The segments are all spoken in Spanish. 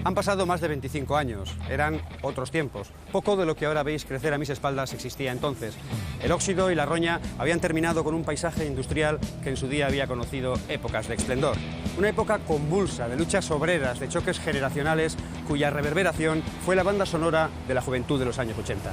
Han pasado más de 25 años, eran otros tiempos. Poco de lo que ahora veis crecer a mis espaldas existía entonces. El óxido y la roña habían terminado con un paisaje industrial que en su día había conocido épocas de esplendor. Una época convulsa, de luchas obreras, de choques generacionales, cuya reverberación fue la banda sonora de la juventud de los años 80.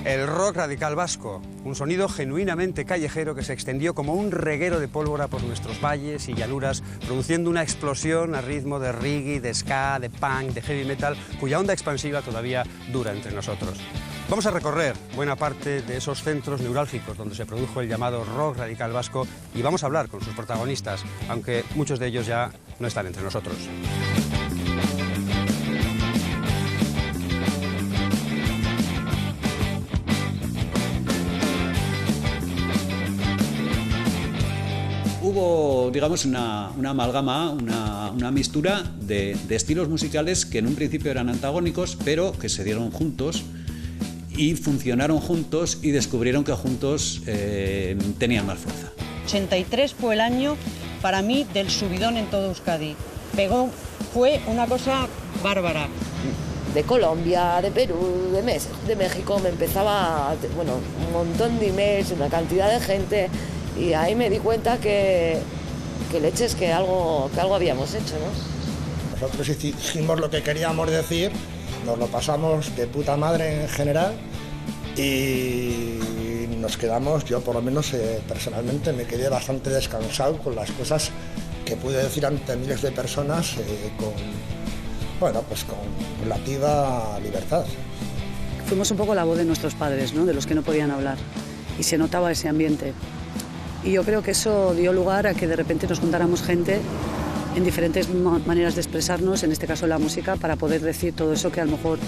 El rock radical vasco, un sonido genuinamente callejero que se extendió como un reguero de pólvora por nuestros valles y llanuras, produciendo una explosión a ritmo de reggae, de ska, de punk, de heavy metal, cuya onda expansiva todavía dura entre nosotros. Vamos a recorrer buena parte de esos centros neurálgicos donde se produjo el llamado rock radical vasco y vamos a hablar con sus protagonistas, aunque muchos de ellos ya no están entre nosotros. Hubo, digamos, una amalgama, una mistura de estilos musicales que en un principio eran antagónicos, pero que se dieron juntos y funcionaron juntos y descubrieron que juntos tenían más fuerza. 83 fue el año, para mí, del subidón en todo Euskadi. Pegó, fue una cosa bárbara. De Colombia, de Perú, de México, me empezaba, bueno, un montón de emails, una cantidad de gente... Y ahí me di cuenta que leches, que algo habíamos hecho, ¿no? Nosotros hicimos lo que queríamos decir, nos lo pasamos de puta madre en general y nos quedamos, yo por lo menos personalmente me quedé bastante descansado con las cosas que pude decir ante miles de personas con relativa libertad. Fuimos un poco la voz de nuestros padres, ¿no? De los que no podían hablar, y se notaba ese ambiente. Y yo creo que eso dio lugar a que de repente nos juntáramos gente en diferentes maneras de expresarnos, en este caso la música, para poder decir todo eso que a lo mejor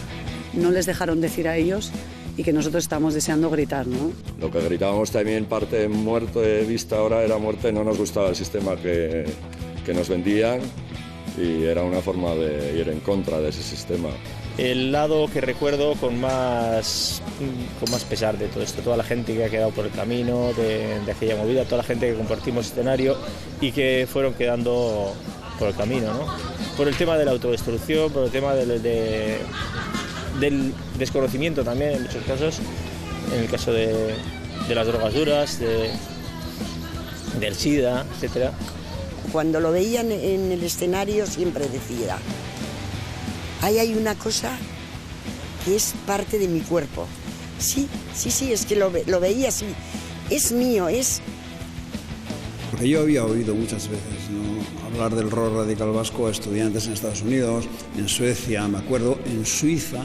no les dejaron decir a ellos y que nosotros estábamos deseando gritar, ¿no? Lo que gritábamos también, parte muerte vista ahora era muerte, no nos gustaba el sistema que nos vendían y era una forma de ir en contra de ese sistema. El lado que recuerdo con más pesar de todo esto, toda la gente que ha quedado por el camino de aquella movida, toda la gente que compartimos escenario y que fueron quedando por el camino, ¿no? Por el tema de la autodestrucción, por el tema del desconocimiento también en muchos casos, en el caso de las drogas duras, del SIDA, etc. Cuando lo veían en el escenario siempre decía: ahí hay una cosa que es parte de mi cuerpo. Sí, es que lo veía así. Es mío, es... Porque yo había oído muchas veces, ¿no?, hablar del rock radical vasco a estudiantes en Estados Unidos, en Suecia, me acuerdo, en Suiza,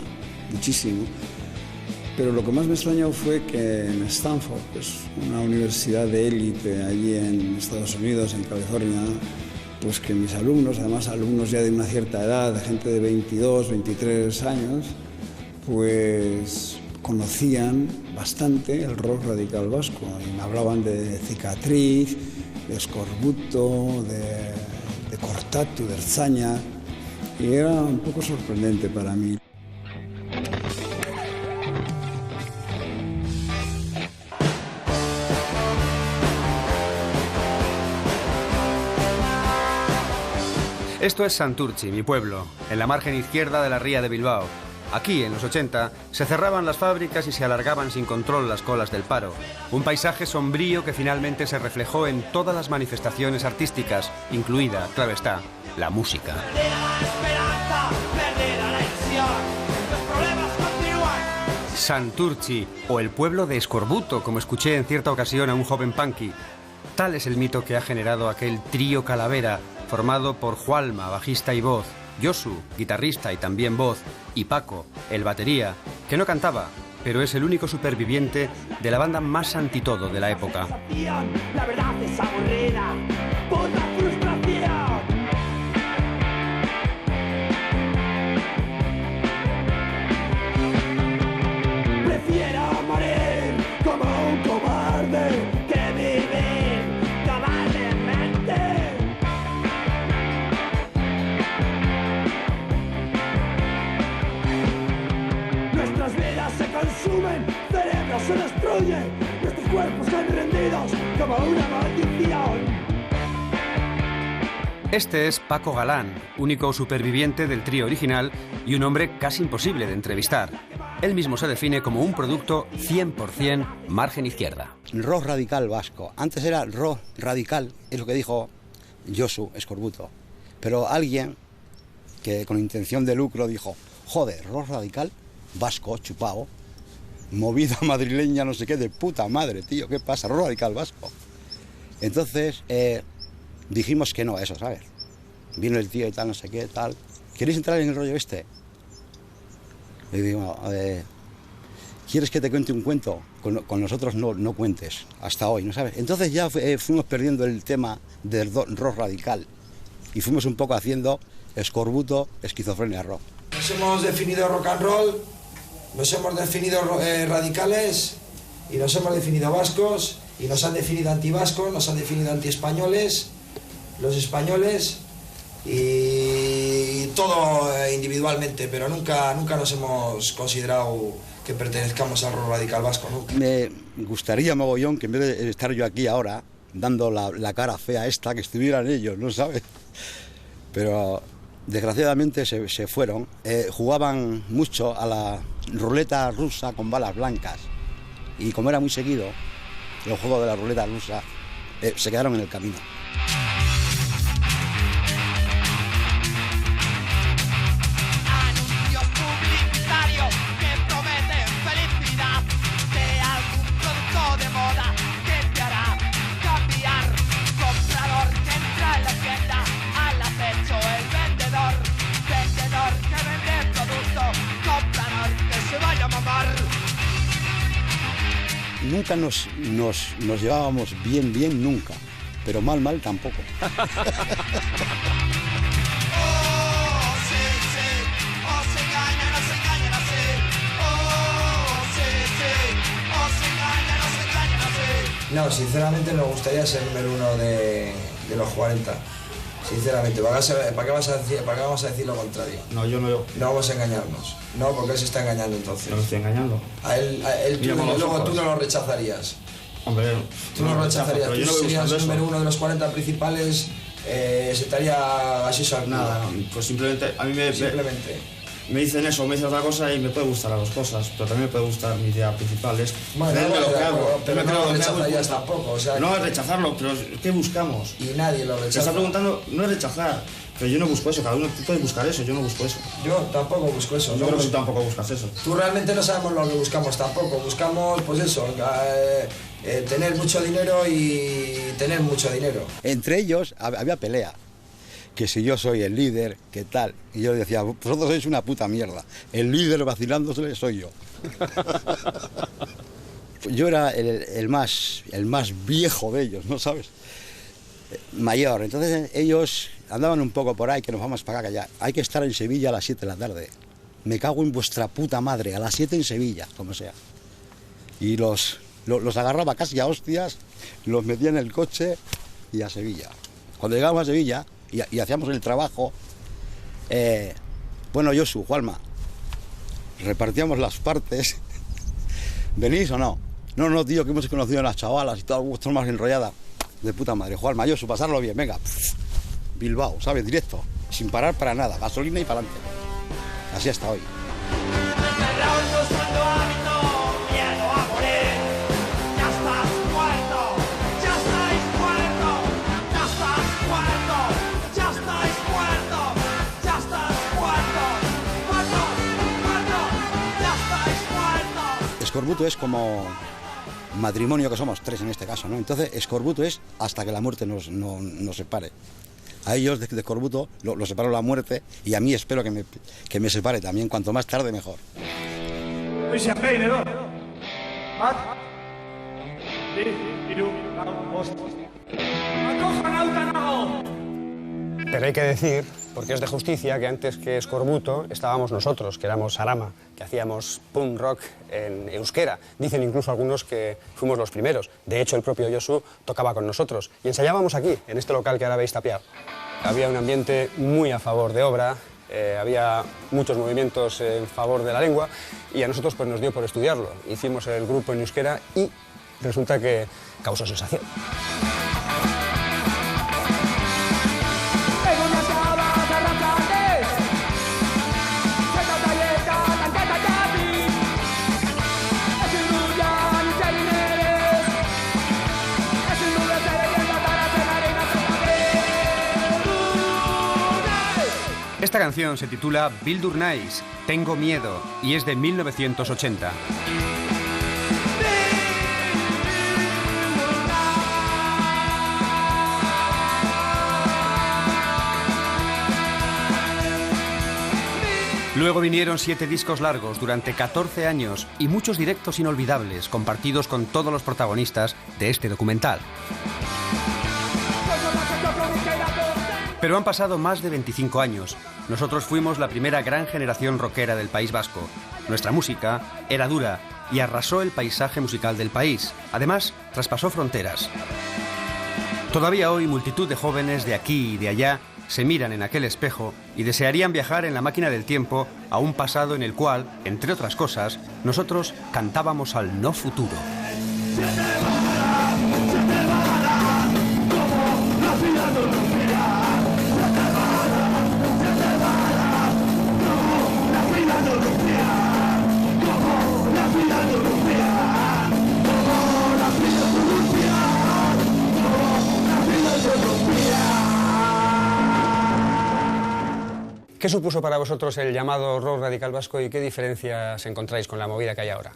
muchísimo. Pero lo que más me extrañó fue que en Stanford, pues una universidad de élite allí en Estados Unidos, en California, pues que mis alumnos, además alumnos ya de una cierta edad, de gente de 22, 23 años, pues conocían bastante el rock radical vasco y me hablaban de Cicatriz, de Escorbuto, de Cortatu, de Ertzaina, y era un poco sorprendente para mí. Esto es Santurtzi, mi pueblo, en la margen izquierda de la ría de Bilbao. Aquí, en los 80, se cerraban las fábricas y se alargaban sin control las colas del paro. Un paisaje sombrío que finalmente se reflejó en todas las manifestaciones artísticas, incluida, claro está, la música. Santurtzi, o el pueblo de Escorbuto, como escuché en cierta ocasión a un joven punky. Tal es el mito que ha generado aquel trío Calavera, formado por Jualma, bajista y voz, Josu, guitarrista y también voz, y Paco, el batería, que no cantaba, pero es el único superviviente de la banda más antitodo de la época. La verdad es aburrida, puta frustración. Prefiero morir como un cobarde que vivir cobardemente. Nuestras vidas se consumen. vida se destruye, nuestros cuerpos caen rendidos como una maldición. Este es Paco Galán, único superviviente del trío original y un hombre casi imposible de entrevistar. Él mismo se define como un producto 100% margen izquierda. Rock radical vasco. Antes era rock radical, es lo que dijo Josu Escorbuto. Pero alguien que con intención de lucro dijo, joder, rock radical vasco, chupao, movida madrileña, no sé qué, de puta madre, tío, ¿qué pasa? Rock radical vasco. Entonces dijimos que no a eso, ¿sabes? Vino el tío y tal, no sé qué, tal. ¿Queréis entrar en el rollo este? Le digo, ¿quieres que te cuente un cuento? Con nosotros no cuentes, hasta hoy, ¿no sabes? Entonces ya fuimos perdiendo el tema del rock radical y fuimos un poco haciendo Escorbuto, esquizofrenia rock. Nos hemos definido rock and roll, nos hemos definido radicales y nos hemos definido vascos y nos han definido antivascos, nos han definido antiespañoles, los españoles y todo individualmente, pero nunca nos hemos considerado que pertenezcamos al rock radical vasco, nunca. Me gustaría mogollón que en vez de estar yo aquí ahora dando la cara fea esta, que estuvieran ellos, ¿no sabes? Pero desgraciadamente se fueron. Jugaban mucho a la ruleta rusa con balas blancas y como era muy seguido los juegos de la ruleta rusa, se quedaron en el camino. Nunca nos llevábamos bien, nunca, pero mal tampoco. No, sinceramente nos gustaría ser número uno de los 40. Sinceramente, ¿para qué vamos a decir lo contrario? No, yo no. No vamos a engañarnos. No, porque él se está engañando entonces. No me estoy engañando. A él luego tú no lo rechazarías. Hombre, tú no lo rechazarías. Tú serías el número uno de los 40 principales, se estaría así al culo. Nada, no, pues simplemente a mí me dicen eso, me dicen otra cosa y me puede gustar las dos cosas, pero también me puede gustar mi idea principal. Es creerme lo que hago. Pero no lo rechazarías tampoco. O sea, no es rechazarlo, pero ¿qué buscamos? Y nadie lo rechaza. Me está preguntando, no es rechazar, pero yo no busco eso, cada uno puede buscar eso, yo no busco eso. Yo tampoco busco eso. Yo creo que tú tampoco buscas eso. Tú realmente no sabemos lo que buscamos tampoco, buscamos pues eso, tener mucho dinero y tener mucho dinero. Entre ellos había pelea. Que si yo soy el líder, ¿qué tal? Y yo le decía, vosotros sois una puta mierda. El líder vacilándose soy yo. Yo era el más viejo de ellos, ¿no sabes? Mayor. Entonces ellos andaban un poco por ahí, que nos vamos para acá, que ya. Hay que estar en Sevilla a las 7 de la tarde. Me cago en vuestra puta madre, a las 7 en Sevilla, como sea. Y los agarraba casi a hostias, los metía en el coche y a Sevilla. Cuando llegábamos a Sevilla y hacíamos el trabajo, bueno, Josu, Juanma, repartíamos las partes. ¿Venís o no? No, tío, que hemos conocido a las chavalas y todo, vuestro más enrollada. De puta madre, Juanma, Josu, pasarlo bien, venga. Bilbao, ¿sabes? Directo, sin parar para nada, gasolina y para adelante. Así hasta hoy. Escorbuto es como matrimonio, que somos 3 en este caso, ¿no? Entonces, escorbuto es hasta que la muerte nos separe. A ellos de escorbuto lo separó la muerte y a mí espero que me separe también, cuanto más tarde mejor. Pero hay que decir, porque es de justicia, que antes que Escorbuto estábamos nosotros, que éramos Arama, que hacíamos punk rock en euskera. Dicen incluso algunos que fuimos los primeros. De hecho, el propio Josu tocaba con nosotros. Y ensayábamos aquí, en este local que ahora veis tapiado. Había un ambiente muy a favor de obra, había muchos movimientos en favor de la lengua y a nosotros pues nos dio por estudiarlo. Hicimos el grupo en euskera y resulta que causó sensación. Esta canción se titula Bildur Naiz, Tengo Miedo, y es de 1980. Luego vinieron 7 discos largos durante 14 años y muchos directos inolvidables compartidos con todos los protagonistas de este documental. Pero han pasado más de 25 años. Nosotros fuimos la primera gran generación rockera del País Vasco. Nuestra música era dura y arrasó el paisaje musical del país. Además, traspasó fronteras. Todavía hoy multitud de jóvenes de aquí y de allá se miran en aquel espejo y desearían viajar en la máquina del tiempo a un pasado en el cual, entre otras cosas, nosotros cantábamos al no futuro. ¿Qué supuso para vosotros el llamado rock radical vasco y qué diferencias encontráis con la movida que hay ahora?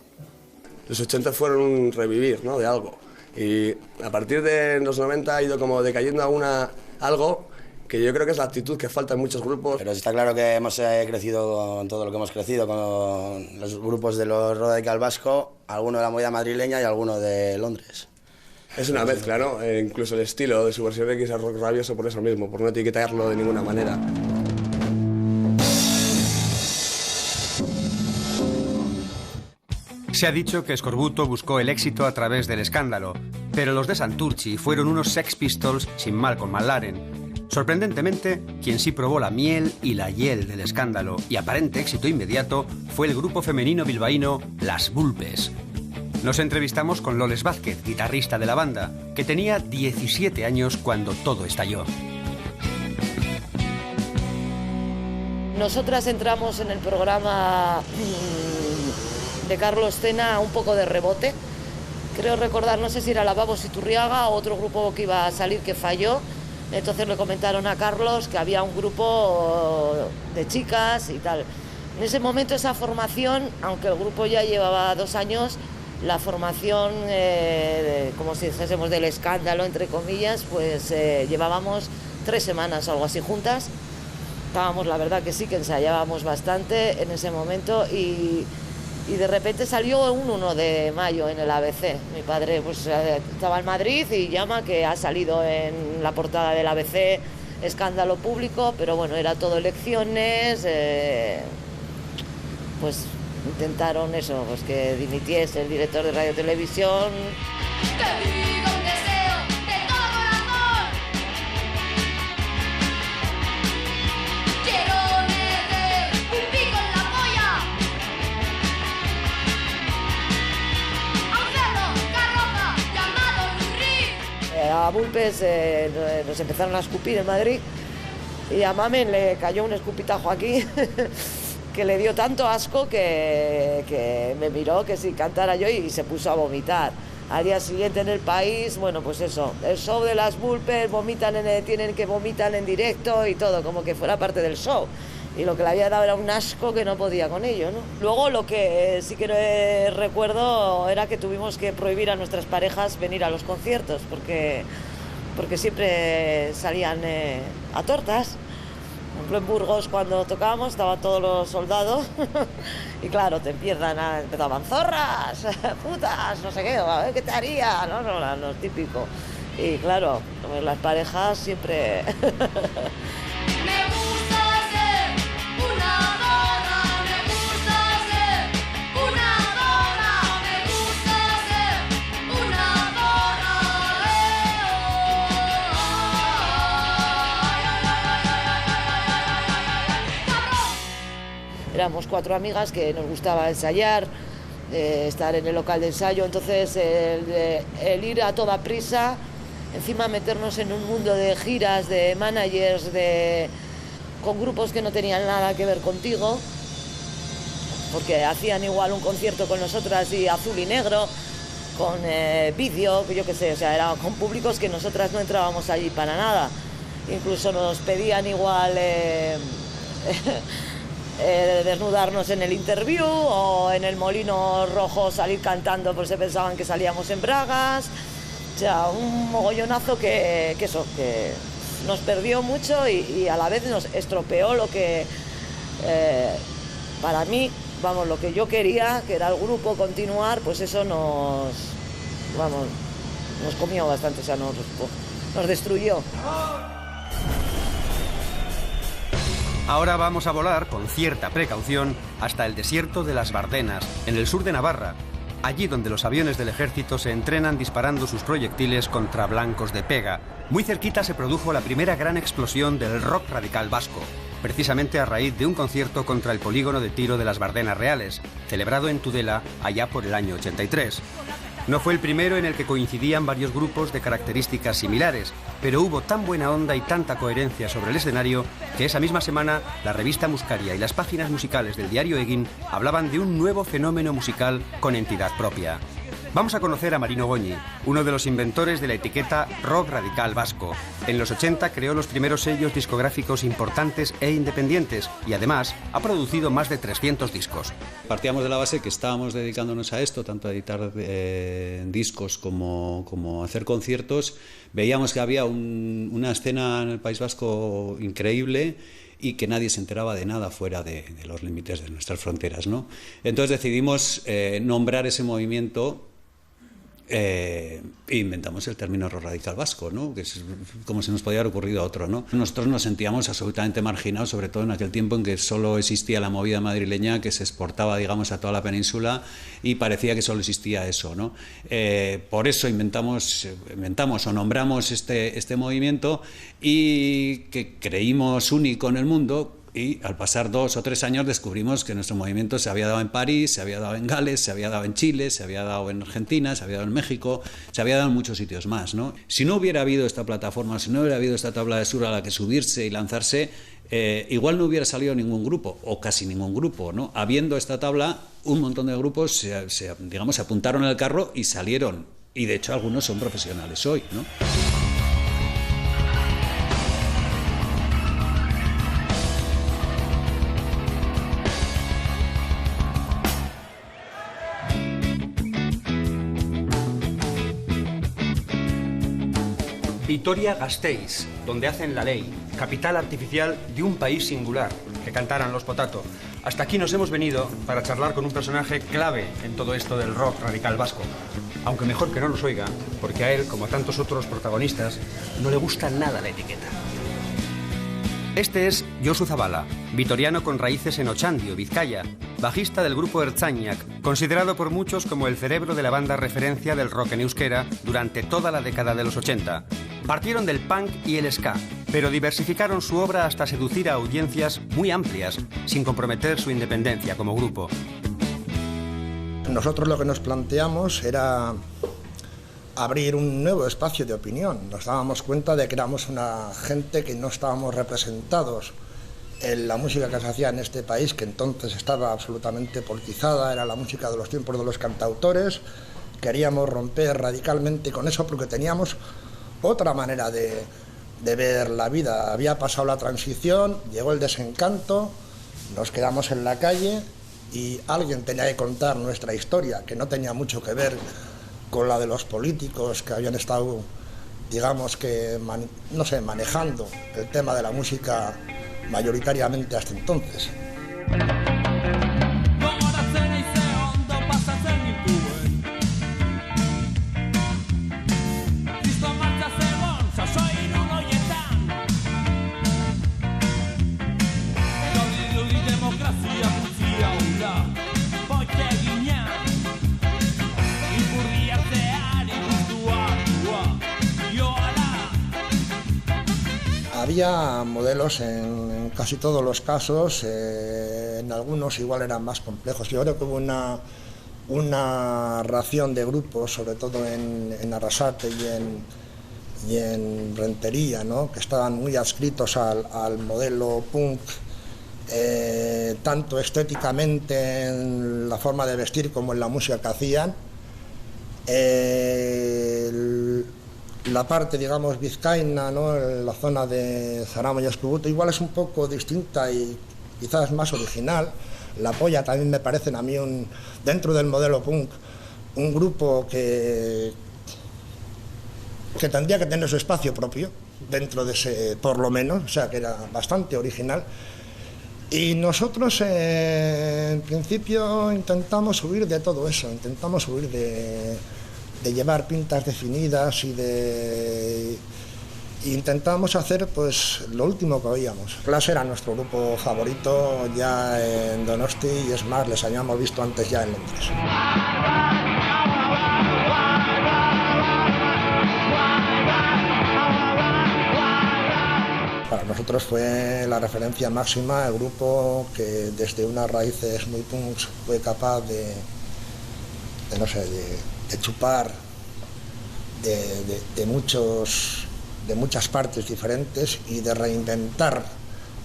Los 80 fueron un revivir, ¿no?, de algo. Y a partir de los 90 ha ido como decayendo algo que yo creo que es la actitud que falta en muchos grupos. Pero está claro que hemos crecido con todo lo que hemos crecido, con los grupos de los rock radical vasco, alguno de la movida madrileña y alguno de Londres. Es una mezcla, ¿no? Incluso el estilo de Subversión X es rock rabioso por eso mismo, por no etiquetarlo de ninguna manera. Se ha dicho que Eskorbuto buscó el éxito a través del escándalo, pero los de Santurtzi fueron unos Sex Pistols sin Malcolm McLaren. Sorprendentemente, quien sí probó la miel y la hiel del escándalo y aparente éxito inmediato fue el grupo femenino bilbaíno Las Vulpes. Nos entrevistamos con Loles Vázquez, guitarrista de la banda, que tenía 17 años cuando todo estalló. Nosotras entramos en el programa de Carlos Cena un poco de rebote. Creo recordar, no sé si era Lavabos Iturriaga o otro grupo que iba a salir que falló. Entonces le comentaron a Carlos que había un grupo de chicas y tal. En ese momento esa formación, aunque el grupo ya llevaba 2 años, la formación, como si dijésemos del escándalo, entre comillas, pues llevábamos 3 semanas o algo así juntas. Estábamos, la verdad que sí, que ensayábamos bastante en ese momento y de repente salió un 1 de mayo en el ABC. Mi padre pues estaba en Madrid y llama que ha salido en la portada del ABC escándalo público, pero bueno, era todo elecciones, pues intentaron eso, pues que dimitiese el director de Radio Televisión. A Vulpes nos empezaron a escupir en Madrid y a Mamen le cayó un escupitajo aquí que le dio tanto asco que me miró que si cantara yo y se puso a vomitar. Al día siguiente en El País, bueno, pues eso, el show de las Vulpes, tienen que vomitar en directo y todo, como que fuera parte del show. Y lo que le había dado era un asco que no podía con ello, ¿no? Luego lo que sí que recuerdo era que tuvimos que prohibir a nuestras parejas venir a los conciertos porque siempre salían a tortas. Por ejemplo, en Burgos cuando tocábamos estaban todos los soldados y claro, empezaban zorras, putas, no sé qué, a ver qué te haría, ¿no? Lo típico. Y claro, pues las parejas siempre... éramos 4 amigas que nos gustaba ensayar, estar en el local de ensayo, entonces el ir a toda prisa, encima meternos en un mundo de giras, de managers, con grupos que no tenían nada que ver contigo, porque hacían igual un concierto con nosotras y Azul y Negro, con Vídeo, yo qué sé, o sea, era con públicos que nosotras no entrábamos allí para nada. Incluso nos pedían igual desnudarnos en el Interview o en el Molino Rojo salir cantando, pues se pensaban que salíamos en bragas. O sea, un mogollonazo que nos perdió mucho y a la vez nos estropeó lo que para mí, vamos, lo que yo quería, que era el grupo continuar, pues eso nos comió bastante, o sea, nos destruyó. Ahora vamos a volar con cierta precaución hasta el desierto de las Bardenas, en el sur de Navarra, allí donde los aviones del ejército se entrenan disparando sus proyectiles contra blancos de pega. Muy cerquita se produjo la primera gran explosión del rock radical vasco, precisamente a raíz de un concierto contra el polígono de tiro de las Bardenas Reales, celebrado en Tudela allá por el año 83. No fue el primero en el que coincidían varios grupos de características similares, pero hubo tan buena onda y tanta coherencia sobre el escenario que esa misma semana la revista Muscaria y las páginas musicales del diario Egin hablaban de un nuevo fenómeno musical con entidad propia. Vamos a conocer a Marino Goñi, uno de los inventores de la etiqueta rock radical vasco. En los 80 creó los primeros sellos discográficos importantes e independientes y además ha producido más de 300 discos. Partíamos de la base que estábamos dedicándonos a esto, tanto a editar discos como a hacer conciertos. Veíamos que había una escena en el País Vasco increíble y que nadie se enteraba de nada fuera de los límites de nuestras fronteras, ¿no? Entonces decidimos nombrar ese movimiento e inventamos el término rock radical vasco, ¿no? Que es como se nos podía haber ocurrido a otro, ¿no? Nosotros nos sentíamos absolutamente marginados, sobre todo en aquel tiempo en que solo existía la movida madrileña que se exportaba, digamos, a toda la península y parecía que solo existía eso, ¿no? Por eso inventamos o nombramos este movimiento y que creímos único en el mundo. Y al pasar 2 o 3 años descubrimos que nuestro movimiento se había dado en París, se había dado en Gales, se había dado en Chile, se había dado en Argentina, se había dado en México, se había dado en muchos sitios más, ¿no? Si no hubiera habido esta plataforma, si no hubiera habido esta tabla de surf a la que subirse y lanzarse, igual no hubiera salido ningún grupo, o casi ningún grupo, ¿no? Habiendo esta tabla, un montón de grupos se apuntaron al carro y salieron. Y de hecho algunos son profesionales hoy, ¿no? Vitoria-Gasteiz, donde hacen la ley, capital artificial de un país singular, que cantaran los Potato. Hasta aquí nos hemos venido para charlar con un personaje clave en todo esto del rock radical vasco. Aunque mejor que no nos oiga, porque a él, como a tantos otros protagonistas, no le gusta nada la etiqueta. Este es Josu Zabala, vitoriano con raíces en Otxandio, Vizcaya, bajista del grupo Ertzainak, considerado por muchos como el cerebro de la banda referencia del rock en euskera durante toda la década de los 80. Partieron del punk y el ska, pero diversificaron su obra hasta seducir a audiencias muy amplias, sin comprometer su independencia como grupo. Nosotros lo que nos planteamos era abrir un nuevo espacio de opinión. Nos dábamos cuenta de que éramos una gente que no estábamos representados en la música que se hacía en este país, que entonces estaba absolutamente politizada, era la música de los tiempos de los cantautores. Queríamos romper radicalmente con eso porque teníamos otra manera de ver la vida. Había pasado la transición, llegó el desencanto, nos quedamos en la calle y alguien tenía que contar nuestra historia, que no tenía mucho que ver con la de los políticos que habían estado, digamos que, manejando el tema de la música mayoritariamente hasta entonces. Había modelos en en casi todos los casos, en algunos igual eran más complejos. Yo creo que hubo una ración de grupos, sobre todo en Arrasate y en Rentería, ¿no?, que estaban muy adscritos al modelo punk, tanto estéticamente en la forma de vestir como en la música que hacían. La parte, digamos, vizcaína, ¿no?, la zona de Zaramo y Escobuto, igual es un poco distinta y quizás más original. La Polla también me parecen a mí, dentro del modelo punk, un grupo que tendría que tener su espacio propio, dentro de ese, por lo menos, o sea, que era bastante original. Y nosotros, en principio, intentamos huir de todo eso, intentamos huir de llevar pintas definidas y intentamos hacer pues lo último que oíamos. Clase era nuestro grupo favorito ya en Donosti, y es más, les habíamos visto antes ya en Londres. Para nosotros fue la referencia máxima, el grupo que desde unas raíces muy punks fue capaz de chupar de muchas partes diferentes y de reinventar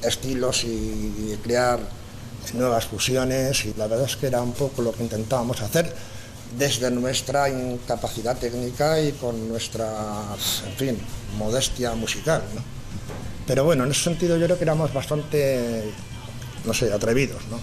estilos y de crear nuevas fusiones, y la verdad es que era un poco lo que intentábamos hacer desde nuestra incapacidad técnica y con nuestra, en fin, modestia musical, ¿no? Pero bueno, en ese sentido yo creo que éramos bastante, no sé, atrevidos, ¿no?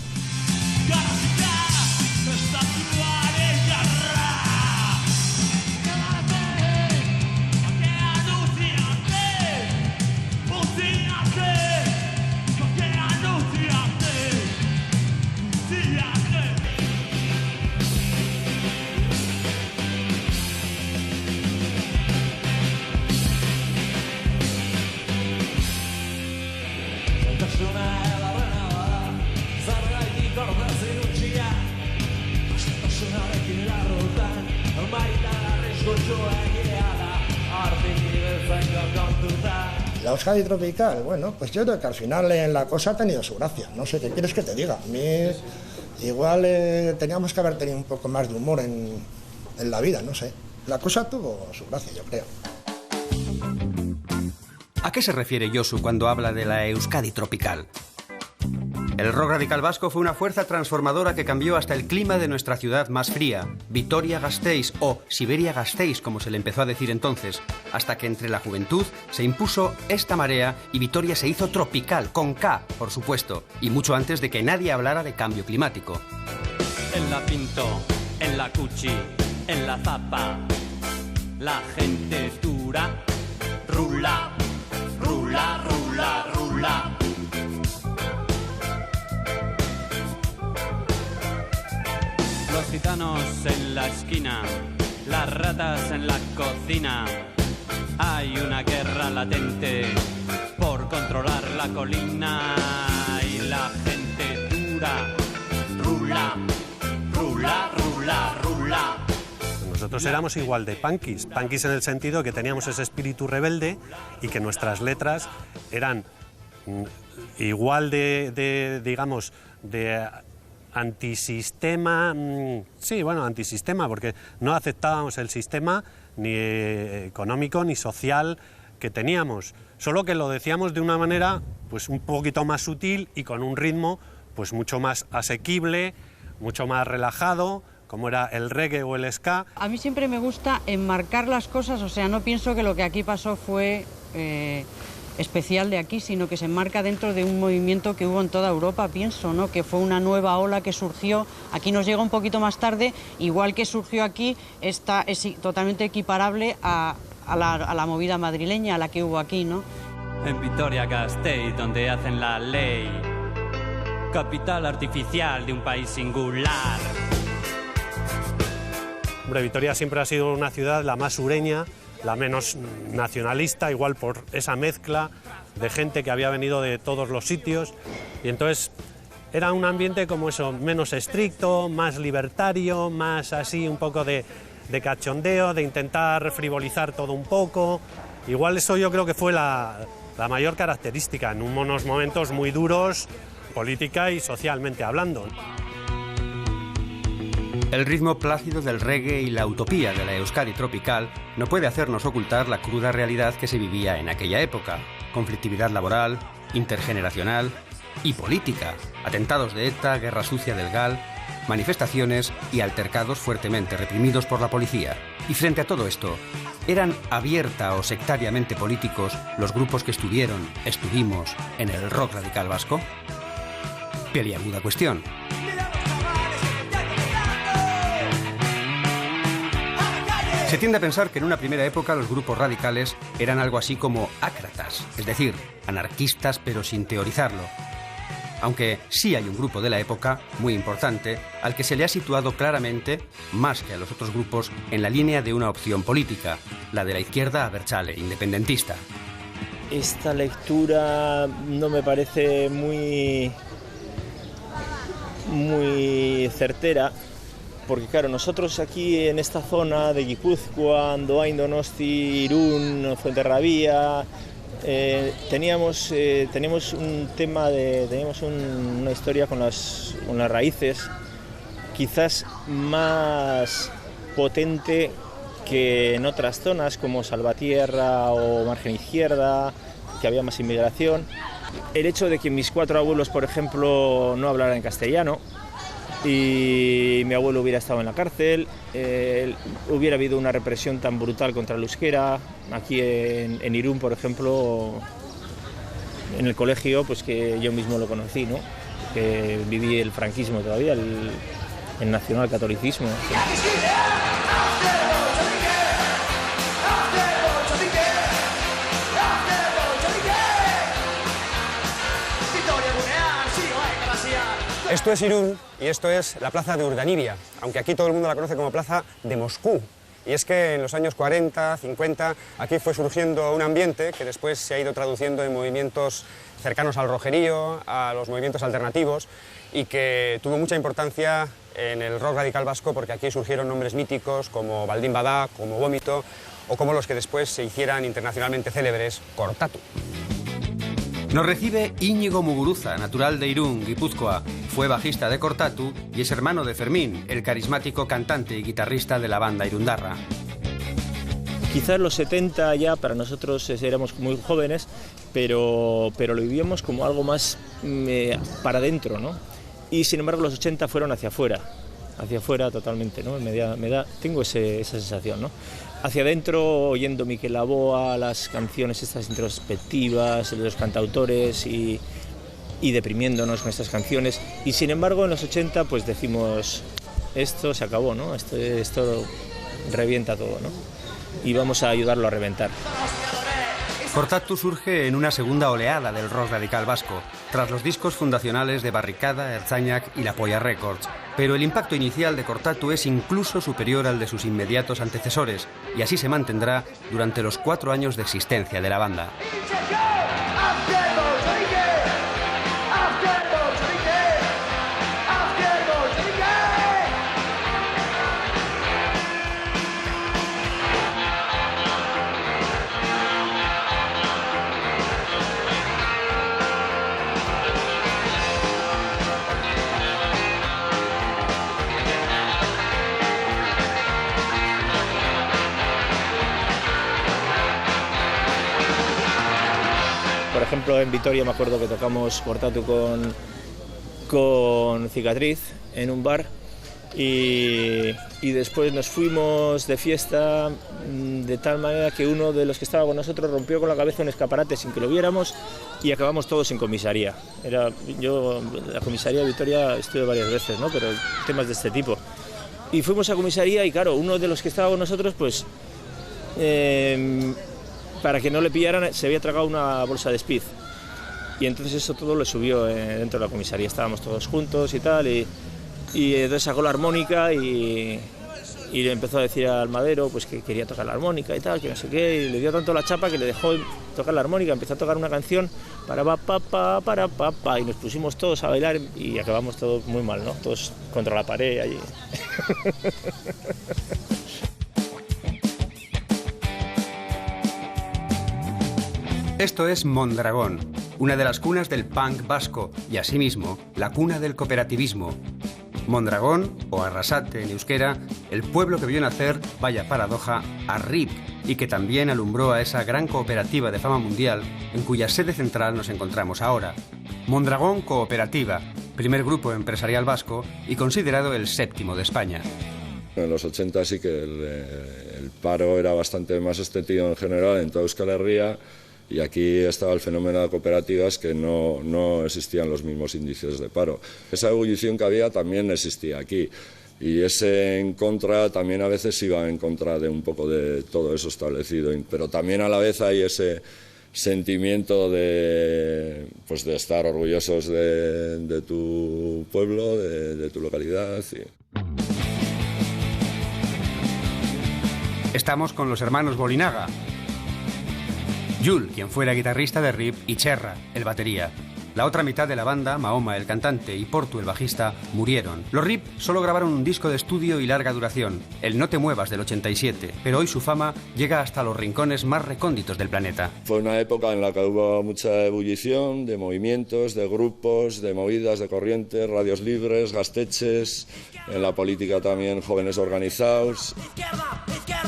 La Euskadi tropical, bueno, pues yo creo que al final la cosa ha tenido su gracia, no sé, ¿qué quieres que te diga? A mí igual teníamos que haber tenido un poco más de humor en la vida, no sé. La cosa tuvo su gracia, yo creo. ¿A qué se refiere Josu cuando habla de la Euskadi tropical? El rock radical vasco fue una fuerza transformadora que cambió hasta el clima de nuestra ciudad más fría, Vitoria-Gasteiz o Siberia-Gasteiz, como se le empezó a decir entonces, hasta que entre la juventud se impuso esta marea y Vitoria se hizo tropical, con K, por supuesto, y mucho antes de que nadie hablara de cambio climático. En la Pinto, en la Cuchi, en la Zapa, la gente dura, rula, rula, rula, rula. Los gitanos en la esquina, las ratas en la cocina. Hay una guerra latente por controlar la colina y la gente dura, rula, rula, rula, rula. Nosotros éramos igual de punkis en el sentido que teníamos ese espíritu rebelde y que nuestras letras eran igual digamos, de antisistema, sí, bueno, antisistema, porque no aceptábamos el sistema ni económico ni social que teníamos, solo que lo decíamos de una manera pues un poquito más sutil y con un ritmo pues mucho más asequible, mucho más relajado, como era el reggae o el ska. A mí siempre me gusta enmarcar las cosas, o sea, no pienso que lo que aquí pasó fue especial de aquí, sino que se enmarca dentro de un movimiento que hubo en toda Europa, pienso, ¿no?, que fue una nueva ola que surgió, aquí nos llega un poquito más tarde, igual que surgió aquí, es totalmente equiparable a la movida madrileña, a la que hubo aquí, ¿no? En Vitoria-Gasteiz, donde hacen la ley, capital artificial de un país singular. Hombre, Vitoria siempre ha sido una ciudad la más sureña, la menos nacionalista, igual por esa mezcla de gente que había venido de todos los sitios, y entonces era un ambiente como eso, menos estricto, más libertario, más así un poco de cachondeo, de intentar frivolizar todo un poco. Igual eso yo creo que fue la mayor característica en unos momentos muy duros, política y socialmente hablando. El ritmo plácido del reggae y la utopía de la Euskadi tropical no puede hacernos ocultar la cruda realidad que se vivía en aquella época. Conflictividad laboral, intergeneracional y política, atentados de ETA, guerra sucia del GAL, manifestaciones y altercados fuertemente reprimidos por la policía. Y frente a todo esto, ¿eran abierta o sectariamente políticos los grupos que estuvimos en el rock radical vasco? Peliaguda cuestión. Se tiende a pensar que en una primera época los grupos radicales eran algo así como ácratas, es decir, anarquistas pero sin teorizarlo. Aunque sí hay un grupo de la época, muy importante, al que se le ha situado claramente, más que a los otros grupos, en la línea de una opción política, la de la izquierda abertzale, independentista. Esta lectura no me parece muy certera, porque claro, nosotros aquí en esta zona de Guipúzcoa, Andoain, Donosti, Irún, Fuenterrabía, teníamos un tema teníamos una historia con las raíces quizás más potente que en otras zonas como Salvatierra o Margen Izquierda, que había más inmigración. El hecho de que mis 4 abuelos, por ejemplo, no hablaran castellano y mi abuelo hubiera estado en la cárcel, hubiera habido una represión tan brutal contra el euskera. Aquí en Irún, por ejemplo, en el colegio, pues que yo mismo lo conocí, ¿no? Que viví el franquismo todavía, el nacionalcatolicismo. Sí. Esto es Irún y esto es la plaza de Urdanibia, aunque aquí todo el mundo la conoce como plaza de Moscú. Y es que en los años 40, 50, aquí fue surgiendo un ambiente que después se ha ido traduciendo en movimientos cercanos al rojerío, a los movimientos alternativos, y que tuvo mucha importancia en el rock radical vasco porque aquí surgieron nombres míticos como Baldin Bada, como Vómito, o como los que después se hicieran internacionalmente célebres, Kortatu. Nos recibe Íñigo Muguruza, natural de Irún, Guipúzcoa. Fue bajista de Kortatu y es hermano de Fermín, el carismático cantante y guitarrista de la banda irundarra. Quizás los 70 ya para nosotros éramos muy jóvenes, pero lo vivíamos como algo más para adentro, ¿no? Y sin embargo los 80 fueron hacia afuera totalmente, ¿no? Tengo esa sensación, ¿no? Hacia adentro, oyendo Miquel Laboa, las canciones estas introspectivas de los cantautores y deprimiéndonos con estas canciones. Y sin embargo en los 80 pues decimos, esto se acabó, ¿no? Esto revienta todo, ¿no? Y vamos a ayudarlo a reventar. Kortatu surge en una segunda oleada del rock radical vasco, tras los discos fundacionales de Barricada, Ertzainak y La Polla Records. Pero el impacto inicial de Kortatu es incluso superior al de sus inmediatos antecesores, y así se mantendrá durante los 4 años de existencia de la banda. Por ejemplo, en Vitoria me acuerdo que tocamos Kortatu con Cicatriz en un bar y después nos fuimos de fiesta de tal manera que uno de los que estaba con nosotros rompió con la cabeza un escaparate sin que lo viéramos y acabamos todos en comisaría. Yo la comisaría de Vitoria estuve varias veces, ¿no? Pero temas de este tipo. Y fuimos a comisaría y claro, uno de los que estaba con nosotros pues para que no le pillaran se había tragado una bolsa de speed y entonces eso todo le subió dentro de la comisaría. Estábamos todos juntos y tal y entonces sacó la armónica y le empezó a decir al madero pues que quería tocar la armónica y tal, que no sé qué, y le dio tanto la chapa que le dejó tocar la armónica, empezó a tocar una canción para pa y nos pusimos todos a bailar y acabamos todos muy mal, ¿no? Todos contra la pared allí. Esto es Mondragón, una de las cunas del punk vasco y asimismo la cuna del cooperativismo. Mondragón, o Arrasate en euskera, el pueblo que vio nacer, vaya paradoja, a RIP, y que también alumbró a esa gran cooperativa de fama mundial en cuya sede central nos encontramos ahora. Mondragón Cooperativa, primer grupo empresarial vasco y considerado el 7º de España. En los 80 sí que el paro era bastante más extendido en general en toda Euskal Herria, y aquí estaba el fenómeno de cooperativas, que no existían los mismos índices de paro. Esa ebullición que había también existía aquí, y ese en contra también a veces iba en contra de un poco de todo eso establecido, pero también a la vez hay ese sentimiento de estar orgullosos de tu pueblo, de tu localidad. Sí. Estamos con los hermanos Bolinaga. Jul, quien fuera guitarrista de RIP, y Cherra, el batería. La otra mitad de la banda, Mahoma, el cantante, y Portu, el bajista, murieron. Los RIP solo grabaron un disco de estudio y larga duración, el No te muevas del 87, pero hoy su fama llega hasta los rincones más recónditos del planeta. Fue una época en la que hubo mucha ebullición de movimientos, de grupos, de movidas, de corrientes, radios libres, gasteches, en la política también jóvenes organizados.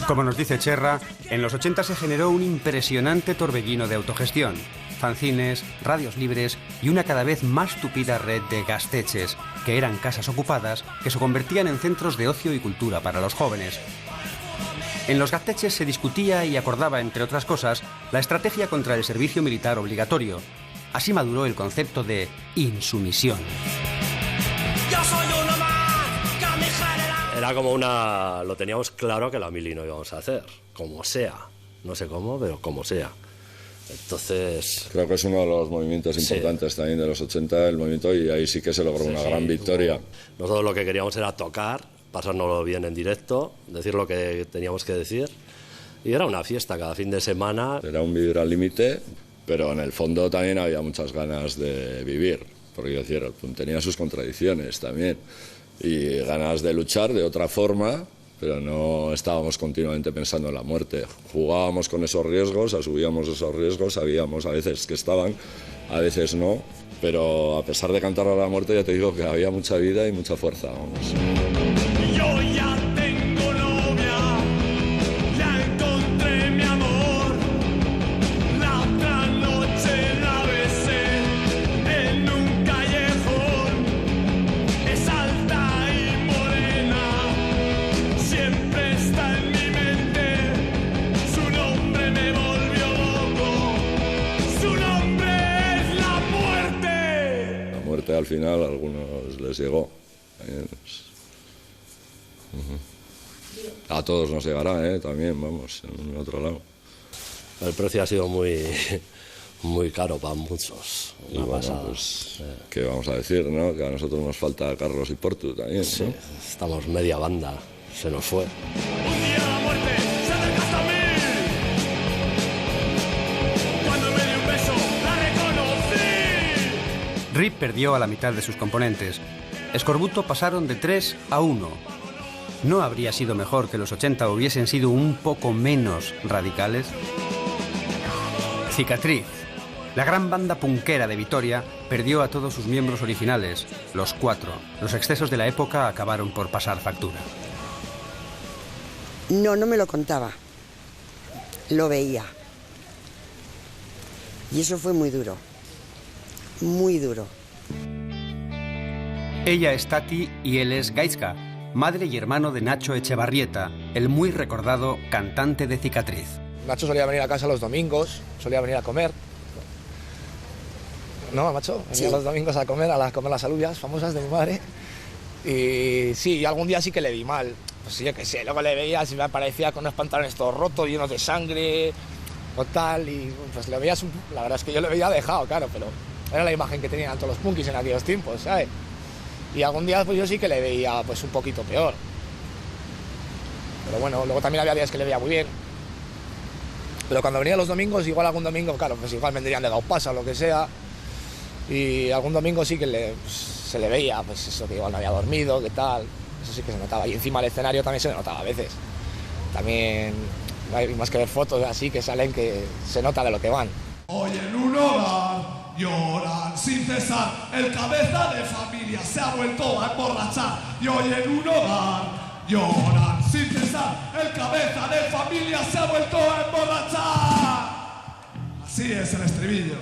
Como nos dice Cherra, en los 80 se generó un impresionante torbellino de autogestión. Fanzines, radios libres y una cada vez más tupida red de gasteches, que eran casas ocupadas que se convertían en centros de ocio y cultura para los jóvenes. En los gasteches se discutía y acordaba, entre otras cosas, la estrategia contra el servicio militar obligatorio. Así maduró el concepto de insumisión. Yo soy uno más, que mi general. Era como lo teníamos claro que la mili no íbamos a hacer, como sea. No sé cómo, pero como sea. Entonces... Creo que es uno de los movimientos importantes también de los 80, el movimiento, y ahí sí que se logró una gran victoria. Nosotros lo que queríamos era tocar, pasárnoslo bien en directo, decir lo que teníamos que decir, y era una fiesta cada fin de semana. Era un vivir al límite, pero en el fondo también había muchas ganas de vivir, porque yo decía, tenía sus contradicciones también, y ganas de luchar de otra forma, pero no estábamos continuamente pensando en la muerte. Jugábamos con esos riesgos, asumíamos esos riesgos, sabíamos a veces que estaban, a veces no, pero a pesar de cantar a la muerte, ya te digo que había mucha vida y mucha fuerza. Vamos. Yo ya tengo novia, ya encontré mi amor, la otra noche la besé en un callejón, es alta y morena, siempre está en mi mente, su nombre me volvió loco, su nombre es la muerte. La muerte al final a algunos les llegó. A todos nos llegará, también, vamos, en otro lado. El precio ha sido muy caro para muchos. Y bueno, pues, ¿qué vamos a decir, no? Que a nosotros nos falta Carlos y Portu también, sí, ¿no? Estamos media banda, se nos fue. Un día la muerte se acerca hasta mí. Cuando me dio un beso, la reconocí. RIP perdió a la mitad de sus componentes. Escorbuto pasaron de 3 a 1. ¿No habría sido mejor que los 80 hubiesen sido un poco menos radicales? Cicatriz, la gran banda punkera de Vitoria, perdió a todos sus miembros originales, los 4. Los excesos de la época acabaron por pasar factura. No me lo contaba. Lo veía. Y eso fue muy duro. Muy duro. Ella es Tati y él es Gaizka, madre y hermano de Nacho Echevarrieta, el muy recordado cantante de Cicatriz. Nacho solía venir a casa los domingos, solía venir a comer. ¿No, Nacho? Venía los domingos a comer las alubias famosas de mi madre. Y sí, algún día sí que le vi mal. Pues yo qué sé, luego le veía, si me aparecía con unos pantalones todos rotos, llenos de sangre o tal. Y pues le veías, la verdad es que yo le veía dejado, claro, pero era la imagen que tenían todos los punkis en aquellos tiempos, ¿sabes? Y algún día pues yo sí que le veía pues un poquito peor. Pero bueno, luego también había días que le veía muy bien. Pero cuando venía los domingos, igual algún domingo, claro, pues igual vendrían de Gaupasa o lo que sea. Y algún domingo sí que se le veía, pues eso, que igual no había dormido, que tal. Eso sí que se notaba. Y encima el escenario también se notaba a veces. También hay más que ver fotos así que salen que se nota de lo que van. Hoy en un hogar lloran sin cesar, el cabeza de familia se ha vuelto a emborrachar. Y hoy en un hogar lloran sin cesar, el cabeza de familia se ha vuelto a emborrachar. Así es el estribillo.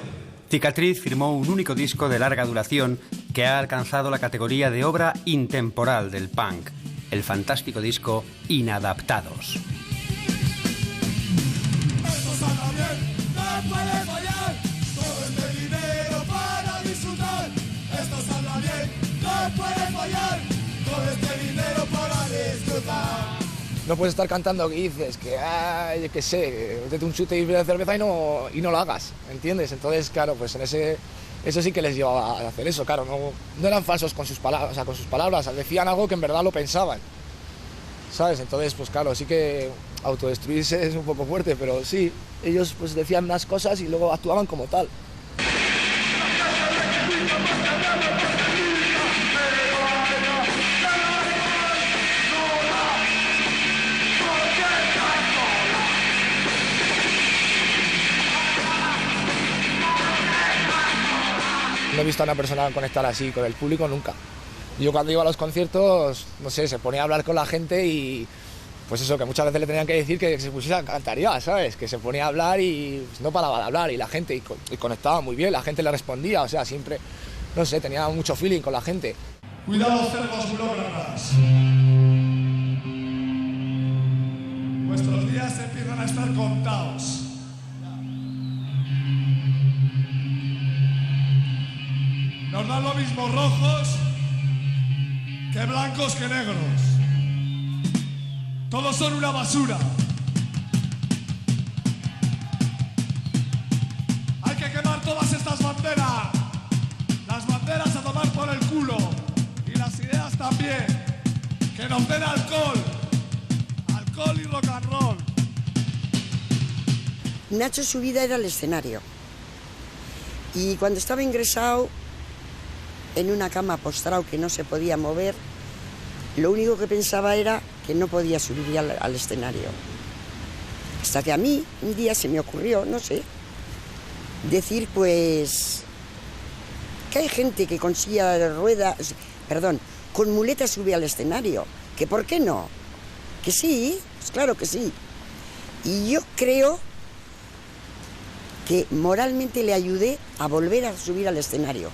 Cicatriz firmó un único disco de larga duración que ha alcanzado la categoría de obra intemporal del punk, el fantástico disco Inadaptados. No puedes estar cantando que dices que, yo qué sé, métete un chute y de cerveza y no lo hagas, ¿entiendes? Entonces, claro, pues eso sí que les llevaba a hacer eso, claro, no eran falsos con sus palabras, decían algo que en verdad lo pensaban, ¿sabes? Entonces, pues claro, sí que autodestruirse es un poco fuerte, pero sí, ellos pues decían unas cosas y luego actuaban como tal. No he visto a una persona conectar así con el público nunca. Yo cuando iba a los conciertos, no sé, se ponía a hablar con la gente y pues eso, que muchas veces le tenían que decir que se pusiera a cantar ya, ¿sabes? Que se ponía a hablar y pues, no paraba de hablar y la gente y conectaba muy bien, la gente le respondía, o sea, siempre, no sé, tenía mucho feeling con la gente. Cuidado, cerdos burócratas. Vuestros días empiezan a estar contados. Nos dan lo mismo rojos que blancos que negros. Todos son una basura. Hay que quemar todas estas banderas. Las banderas a tomar por el culo. Y las ideas también. Que nos den alcohol. Alcohol y rock and roll. Nacho, su vida era el escenario. Y cuando estaba ingresado en una cama postrado que no se podía mover, lo único que pensaba era que no podía subir al escenario. Hasta que a mí un día se me ocurrió, no sé, decir pues que hay gente que con silla de ruedas, con muletas sube al escenario, que por qué no, que sí, pues claro que sí. Y yo creo que moralmente le ayudé a volver a subir al escenario.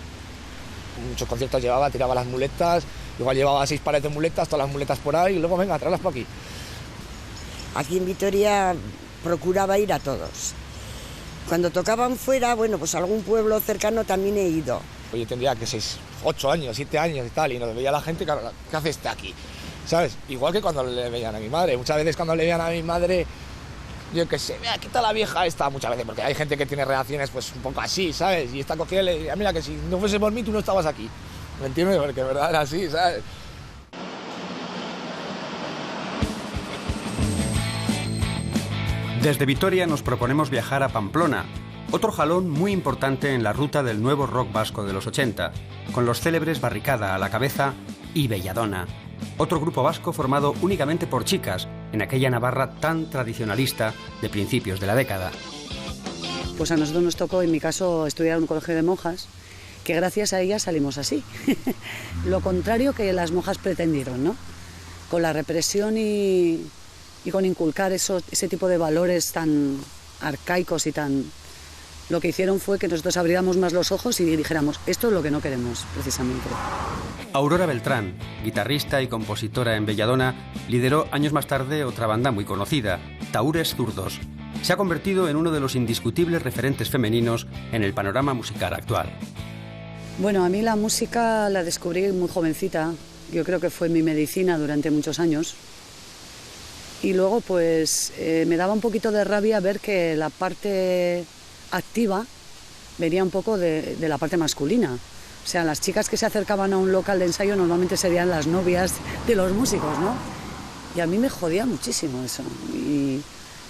Muchos conciertos tiraba las muletas, igual llevaba 6 pares de muletas, todas las muletas por ahí y luego venga, tráelas por aquí. Aquí en Vitoria procuraba ir a todos. Cuando tocaban fuera, bueno, pues a algún pueblo cercano también he ido. Oye, tendría que 8 años, 7 años y tal, y nos veía la gente, claro, ¿qué hace este aquí? ¿Sabes? Igual que cuando le veían a mi madre. Muchas veces cuando le veían a mi madre, yo qué sé, mira, quita la vieja esta muchas veces, porque hay gente que tiene reacciones pues un poco así, ¿sabes? Y esta cogida y le decía, mira, que si no fuese por mí tú no estabas aquí. ¿Me entiendes? Porque de verdad era así, ¿sabes? Desde Vitoria nos proponemos viajar a Pamplona, otro jalón muy importante en la ruta del nuevo rock vasco de los 80, con los célebres Barricada a la cabeza y Belladona, otro grupo vasco formado únicamente por chicas, en aquella Navarra tan tradicionalista de principios de la década. Pues a nosotros nos tocó, en mi caso, estudiar en un colegio de monjas, que gracias a ellas salimos así. Lo contrario que las monjas pretendieron, ¿no? Con la represión y con inculcar ese tipo de valores tan arcaicos y tan... Lo que hicieron fue que nosotros abriéramos más los ojos y dijéramos, esto es lo que no queremos, precisamente. Aurora Beltrán, guitarrista y compositora en Belladona, lideró años más tarde otra banda muy conocida, Tahúres Zurdos. Se ha convertido en uno de los indiscutibles referentes femeninos en el panorama musical actual. Bueno, a mí la música la descubrí muy jovencita. Yo creo que fue mi medicina durante muchos años. Y luego, pues, me daba un poquito de rabia ver que la parte activa venía un poco de la parte masculina. O sea, las chicas que se acercaban a un local de ensayo normalmente serían las novias de los músicos, ¿no? Y a mí me jodía muchísimo eso. Y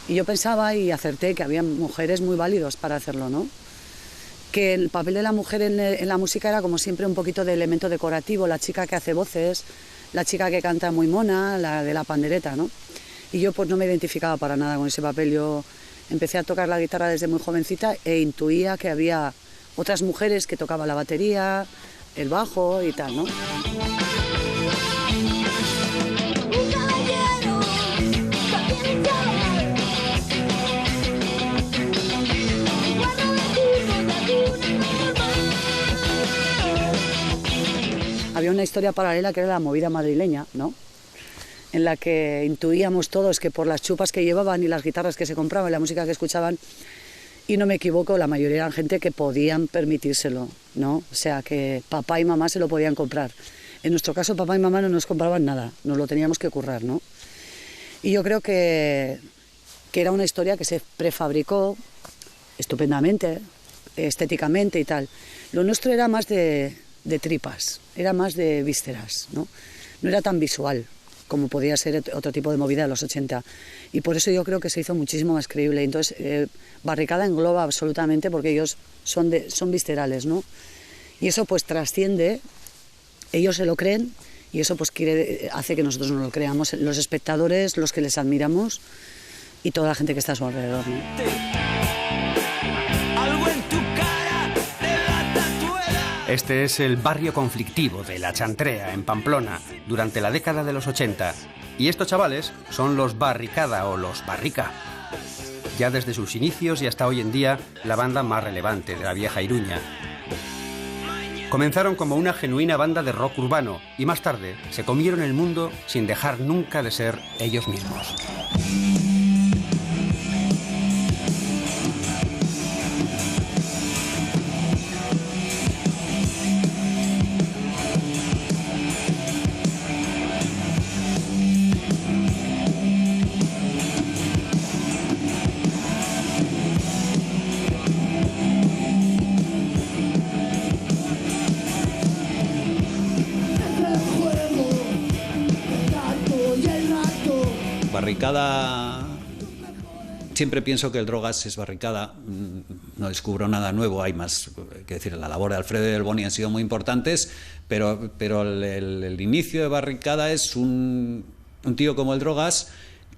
yo pensaba y acerté que había mujeres muy válidos para hacerlo, ¿no? Que el papel de la mujer en la música era como siempre un poquito de elemento decorativo, la chica que hace voces, la chica que canta muy mona, la de la pandereta, ¿no? Y yo pues no me identificaba para nada con ese papel. Yo Empecé a tocar la guitarra desde muy jovencita e intuía que había otras mujeres que tocaban la batería, el bajo y tal, ¿no? Había una historia paralela que era la movida madrileña, ¿no? En la que intuíamos todos que por las chupas que llevaban y las guitarras que se compraban y la música que escuchaban, y no me equivoco, la mayoría eran gente que podían permitírselo, ¿no? O sea, que papá y mamá se lo podían comprar. En nuestro caso, papá y mamá no nos compraban nada, nos lo teníamos que currar, ¿no? Y yo creo que era una historia que se prefabricó estupendamente, estéticamente y tal. Lo nuestro era más de tripas, era más de vísceras, ¿no? No era tan visual como podía ser otro tipo de movida de los 80. Y por eso yo creo que se hizo muchísimo más creíble. Entonces, Barricada engloba absolutamente, porque ellos son viscerales, ¿no? Y eso pues trasciende, ellos se lo creen, y eso pues hace que nosotros no lo creamos, los espectadores, los que les admiramos, y toda la gente que está a su alrededor, ¿no? Este es el barrio conflictivo de La Chantrea, en Pamplona, durante la década de los 80. Y estos chavales son los Barricada o los Barrica. Ya desde sus inicios y hasta hoy en día, la banda más relevante de la vieja Iruña. Comenzaron como una genuina banda de rock urbano y más tarde se comieron el mundo sin dejar nunca de ser ellos mismos. Barricada, siempre pienso que el Drogas es Barricada, no descubro nada nuevo, hay más que decir, la labor de Alfredo y del Boni han sido muy importantes, pero el inicio de Barricada es un tío como el Drogas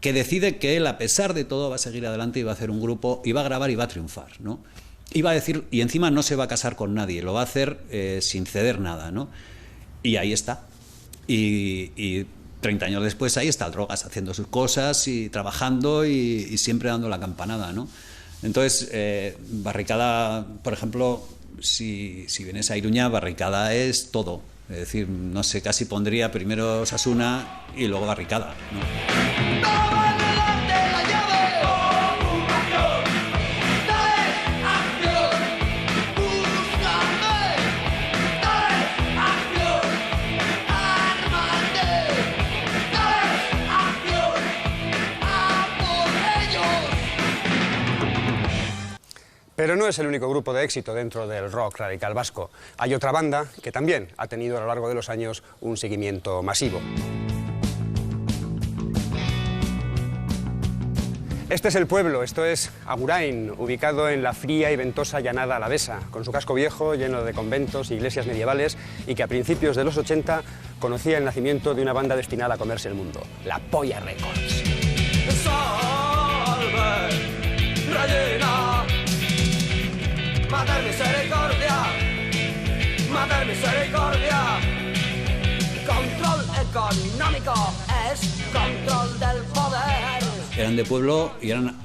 que decide que él, a pesar de todo, va a seguir adelante y va a hacer un grupo, y va a grabar y va a triunfar, ¿no? Y va a decir, y encima no se va a casar con nadie, lo va a hacer sin ceder nada, ¿no? Y ahí está. Y 30 años después ahí está el Drogas haciendo sus cosas y trabajando y siempre dando la campanada, ¿no? Entonces, Barricada, por ejemplo, si vienes a Iruña, Barricada es todo. Es decir, no sé, casi pondría primero Osasuna y luego Barricada, ¿no? Pero no es el único grupo de éxito dentro del rock radical vasco. Hay otra banda que también ha tenido a lo largo de los años un seguimiento masivo. Este es el pueblo, esto es Agurain, ubicado en la fría y ventosa llanada alavesa, con su casco viejo lleno de conventos e iglesias medievales y que a principios de los 80 conocía el nacimiento de una banda destinada a comerse el mundo, la Polla Records. Mater misericordia, control económico es control del poder. Eran de pueblo y eran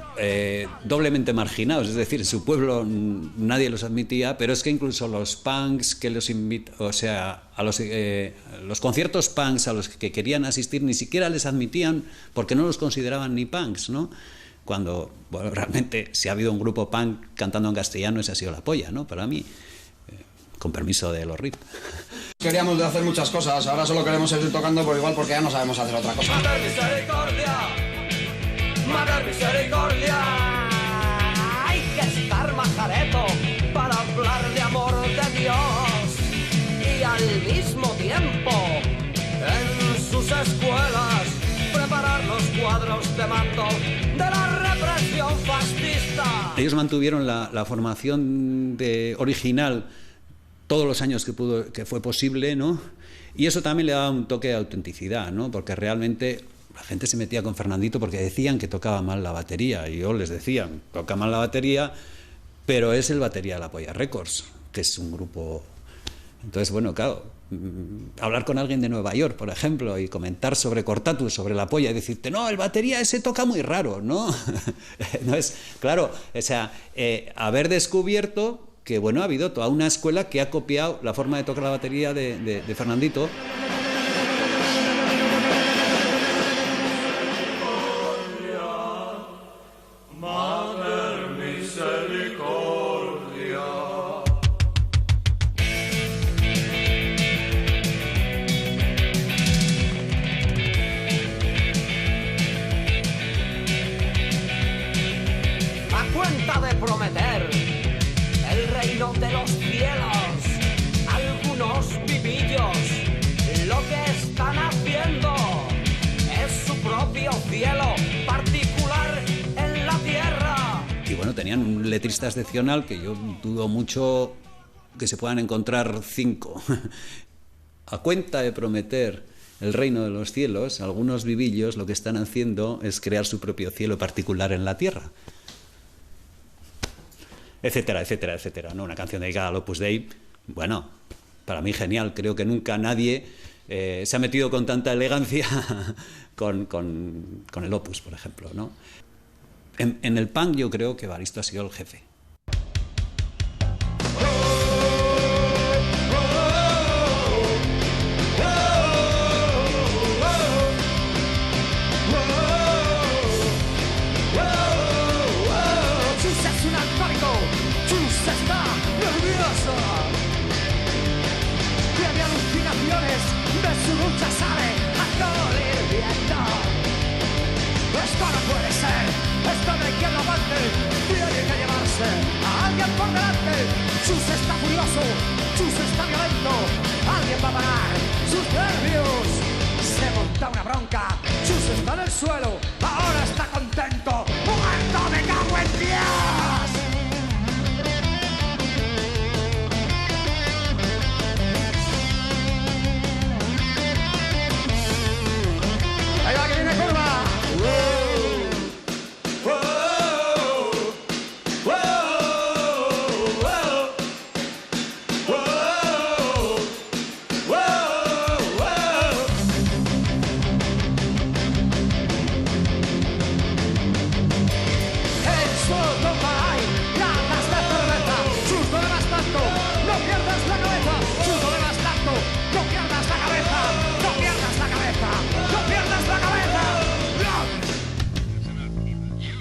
doblemente marginados, es decir, en su pueblo nadie los admitía, pero es que incluso los punks que los o sea, a los conciertos punks a los que querían asistir ni siquiera les admitían porque no los consideraban ni punks, ¿no? Cuando, bueno, realmente, si ha habido un grupo punk cantando en castellano, esa ha sido la polla, ¿no? Para mí, con permiso de los RIP. Queríamos de hacer muchas cosas, ahora solo queremos seguir tocando por igual porque ya no sabemos hacer otra cosa. Mater misericordia, hay que estar majareto para hablar de amor de Dios y al mismo tiempo, en sus escuelas, preparar los cuadros de mando de la represión fascista. Ellos mantuvieron la formación original todos los años que fue posible, ¿no? Y eso también le daba un toque de autenticidad, ¿no? Porque realmente La gente se metía con Fernandito porque decían que tocaba mal la batería, y yo les decía, toca mal la batería, pero es el batería de la Polla Records, que es un grupo... Entonces, bueno, claro, hablar con alguien de Nueva York, por ejemplo, y comentar sobre Cortatus, sobre la Polla, y decirte, no, el batería ese toca muy raro, ¿no? No es, claro, o sea, haber descubierto que, bueno, ha habido toda una escuela que ha copiado la forma de tocar la batería de Fernandito. Tenían un letrista excepcional que yo dudo mucho que se puedan encontrar 5. A cuenta de prometer el reino de los cielos, algunos vivillos lo que están haciendo es crear su propio cielo particular en la tierra. Etcétera, etcétera, etcétera, ¿no? Una canción dedicada al Opus Dei, bueno, para mí genial. Creo que nunca nadie se ha metido con tanta elegancia con el Opus, por ejemplo, ¿no? En el punk yo creo que Evaristo ha sido el jefe. Chus es un alcohólico, Chus está nervioso. Tiene alucinaciones, de su lucha sale alcohol hirviendo. Esto no puede ser. Esto no hay quien lo aguante, tiene que llevarse a alguien por delante. Chus está furioso, Chus está violento, alguien va a parar sus nervios. Se monta una bronca, Chus está en el suelo, ahora está contento, muerto, me cago en Dios. Ahí va, que viene curva.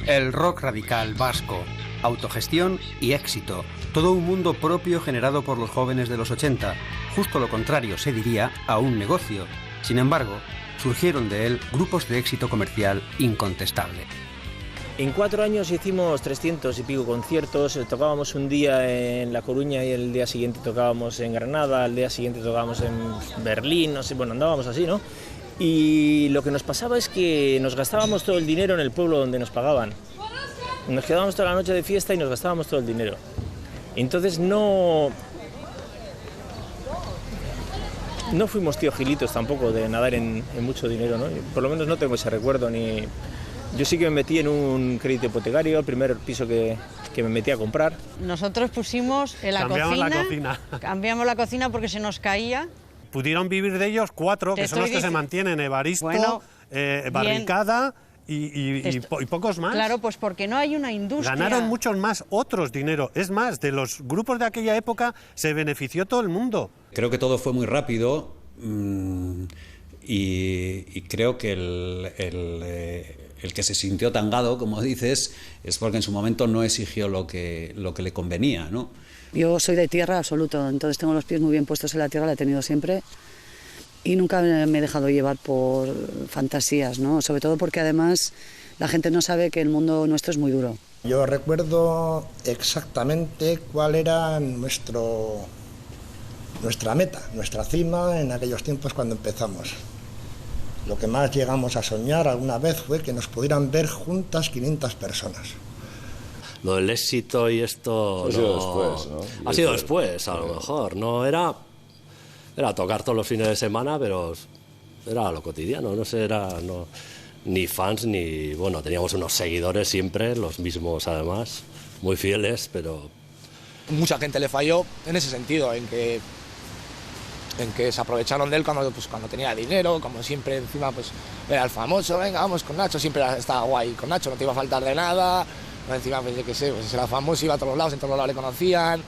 El rock radical vasco, autogestión y éxito, todo un mundo propio generado por los jóvenes de los 80, justo lo contrario se diría a un negocio. Sin embargo, surgieron de él grupos de éxito comercial incontestable. En 4 años hicimos 300 y pico conciertos, tocábamos un día en La Coruña y el día siguiente tocábamos en Granada, al día siguiente tocábamos en Berlín, no sé, bueno, andábamos así, ¿no? Y lo que nos pasaba es que nos gastábamos todo el dinero en el pueblo donde nos pagaban. Nos quedábamos toda la noche de fiesta y nos gastábamos todo el dinero. Entonces no fuimos tío gilitos tampoco de nadar en mucho dinero, ¿no? Por lo menos no tengo ese recuerdo ni... Yo sí que me metí en un crédito hipotecario, el primer piso que me metí a comprar. Nosotros pusimos en la cocina. Cambiamos la cocina porque se nos caía. Pudieron vivir de ellos 4, que son los que se mantienen, Evaristo, bueno, Barricada y pocos más. Claro, pues porque no hay una industria. Ganaron muchos más otros dinero. Es más, de los grupos de aquella época se benefició todo el mundo. Creo que todo fue muy rápido y creo que el que se sintió tangado, como dices, es porque en su momento no exigió lo que le convenía, ¿no? Yo soy de tierra absoluto, entonces tengo los pies muy bien puestos en la tierra, la he tenido siempre y nunca me he dejado llevar por fantasías, ¿no? Sobre todo porque además la gente no sabe que el mundo nuestro es muy duro. Yo recuerdo exactamente cuál era nuestra meta, nuestra cima en aquellos tiempos cuando empezamos. Lo que más llegamos a soñar alguna vez fue que nos pudieran ver juntas 500 personas. Lo del éxito y esto... Ha sido después, ¿no? Ha sido después, a lo mejor. No era tocar todos los fines de semana, pero era lo cotidiano, no sé, ni fans, ni... Bueno, teníamos unos seguidores siempre, los mismos además, muy fieles, pero... Mucha gente le falló en ese sentido, en que se aprovecharon de él cuando tenía dinero, como siempre encima pues era el famoso, venga, vamos con Nacho, siempre estaba guay con Nacho, no te iba a faltar de nada, encima pues yo qué sé, pues era famoso, iba a todos los lados, en todos los lados le conocían.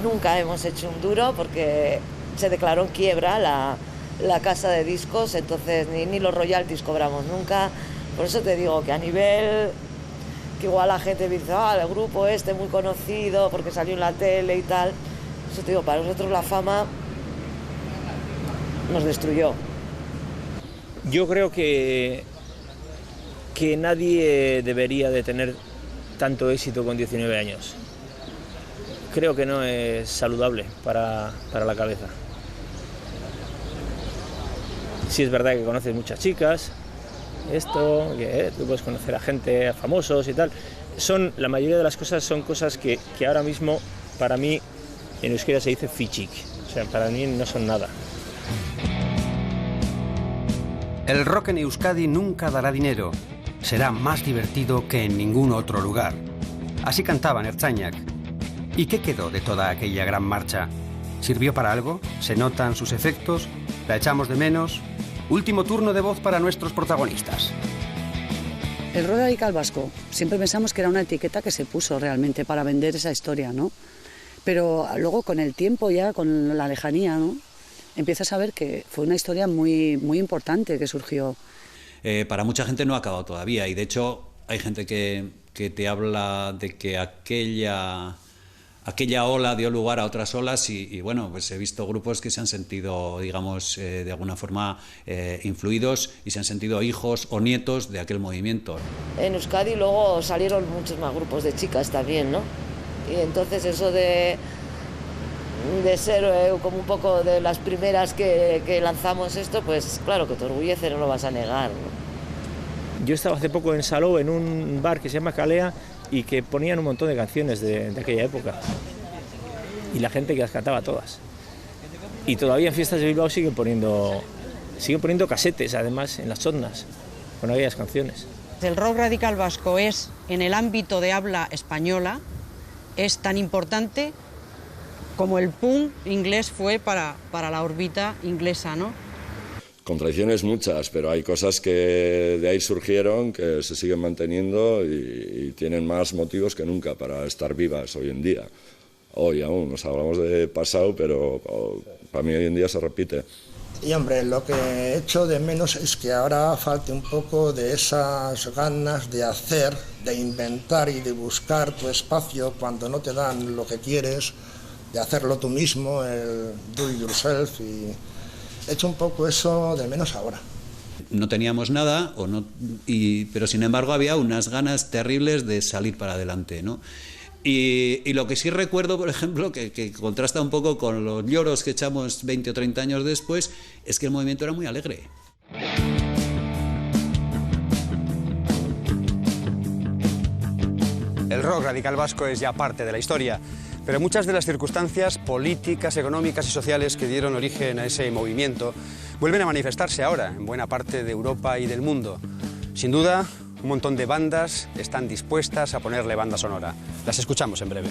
Nunca hemos hecho un duro porque se declaró en quiebra la casa de discos, entonces ni los royalties cobramos nunca, por eso te digo que a nivel... que igual la gente dice, el grupo este muy conocido porque salió en la tele y tal. Eso te digo, para nosotros la fama nos destruyó. Yo creo que nadie debería de tener tanto éxito con 19 años. Creo que no es saludable para la cabeza. Sí es verdad que conoces muchas chicas, que tú puedes conocer a gente, a famosos y tal. La mayoría de las cosas son cosas que ahora mismo, para mí, en euskera se dice fichik. O sea, para mí no son nada. El rock en Euskadi nunca dará dinero. Será más divertido que en ningún otro lugar. Así cantaban Ertzainak. ¿Y qué quedó de toda aquella gran marcha? ¿Sirvió para algo? ¿Se notan sus efectos? ¿La echamos de menos? Último turno de voz para nuestros protagonistas. El rock radical vasco, siempre pensamos que era una etiqueta que se puso realmente para vender esa historia, ¿no? Pero luego con el tiempo ya, con la lejanía, ¿no? Empiezas a ver que fue una historia muy, muy importante que surgió. Para mucha gente no ha acabado todavía y de hecho hay gente que te habla de que aquella ola dio lugar a otras olas y bueno, pues he visto grupos que se han sentido, digamos, de alguna forma influidos y se han sentido hijos o nietos de aquel movimiento. En Euskadi luego salieron muchos más grupos de chicas también, ¿no? Y entonces eso de ser como un poco de las primeras que lanzamos esto, pues claro que te orgullece, no lo vas a negar, ¿no? Yo estaba hace poco en Salou, en un bar que se llama Calea, y que ponían un montón de canciones de aquella época. Y la gente que las cantaba todas. Y todavía en fiestas de Bilbao siguen poniendo casetes, además, en las chotnas, con aquellas canciones. El rock radical vasco es, en el ámbito de habla española, es tan importante como el punk inglés fue para la órbita inglesa, ¿no? Contradicciones muchas, pero hay cosas que de ahí surgieron que se siguen manteniendo y tienen más motivos que nunca para estar vivas hoy en día. Hoy aún, nos hablamos de pasado, pero para mí hoy en día se repite. Y hombre, lo que echo de menos es que ahora falte un poco de esas ganas de hacer, de inventar y de buscar tu espacio cuando no te dan lo que quieres, de hacerlo tú mismo, el do it yourself, y echo un poco eso de menos ahora. No teníamos nada, pero sin embargo había unas ganas terribles de salir para adelante, ¿no? Y lo que sí recuerdo, por ejemplo, que contrasta un poco con los lloros que echamos 20 o 30 años después, es que el movimiento era muy alegre. El rock radical vasco es ya parte de la historia, pero muchas de las circunstancias políticas, económicas y sociales que dieron origen a ese movimiento vuelven a manifestarse ahora en buena parte de Europa y del mundo. Sin duda, un montón de bandas están dispuestas a ponerle banda sonora. Las escuchamos en breve.